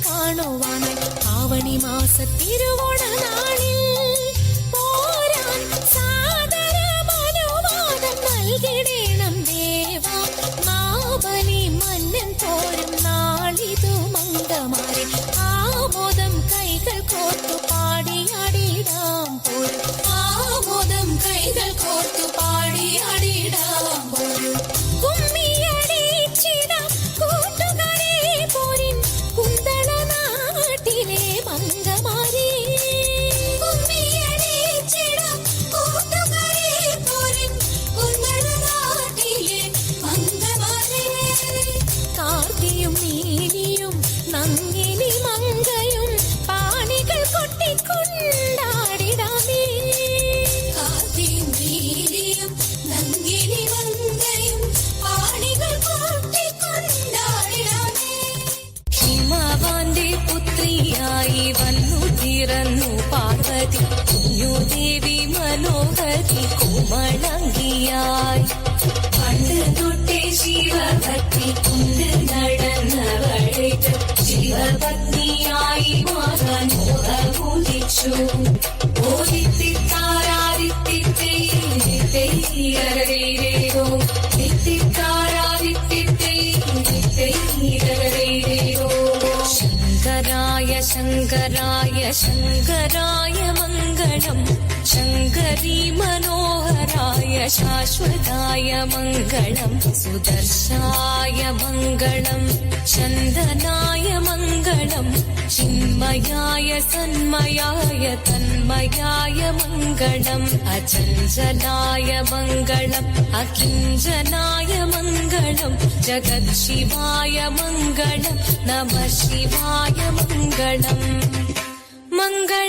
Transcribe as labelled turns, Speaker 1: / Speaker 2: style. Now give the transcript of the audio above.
Speaker 1: കാണുവാനായി ആവണി മാസ തിരുവോണ നാളിൽ പോരാൻ സാദരമനുവാദം നൽകിടേണം ദേവാ. മാബലി മന്നൻ പോരും നാളിതു മംഗമാരെ ആമോദം കൈകൾ കോർത്തു പാടിയാടിടാം പോരും. ആമോദം കൈകൾ കോർത്തു പാടിയാടിടാം പോരും. കുമ്മിയടിച്ചിടാം കൂട്ടുകാരെ പോരിൻ കുന്തള നാട്ടിലെ മംഗമാരെ. കുമ്മിയടിച്ചിടാം കൂട്ടുകാരെ പോരിൻ കുന്തള നാട്ടിലെ മംഗമാരെ. കാർത്തിയും നീലിയും നങ്ങിനി മങ്കയും പാണികൾ കൊട്ടിക്കൊണ്ടാടിടാമേ. കാർത്തിയും നീലിയും നങ്ങിനി മങ്കയും പാണികൾ കൊട്ടിക്കൊണ്ടാടിടാമേ. ഹിമവാന്റെ പുത്രിയായി വന്നു പിറന്നു പാർവതി കുഞ്ഞുദേവി മനോഹരി കോമളങ്കിയായി. പണ്ട് തൊട്ടേ ശിവഭക്തി കൊണ്ട് നടന്നവളെ ശിവപത്നിയായി മാറാൻ മോഹമോദിച്ചു. ഓദിത്തിത്താരാദിത്തിത്തൈരോ ദിത്തിത്താരാദിത്തിത്തൈരോ. ശങ്കരായ ശങ്കരായ ശങ്കരായ മംഗളം ശങ്കരീ മനോഹരായ ശാശ്വതായ മംഗളം സുദർശായ മംഗളം ചന്ദനായ മംഗളം ചിന്മയായ സന്മയായ തന്മയായ മംഗളം അചഞ്ചലായ മംഗളം അകിഞ്ചനായ മംഗളം ജഗത് ശിവായ മംഗളം നമഃ ശിവായ മംഗളം. മംഗളം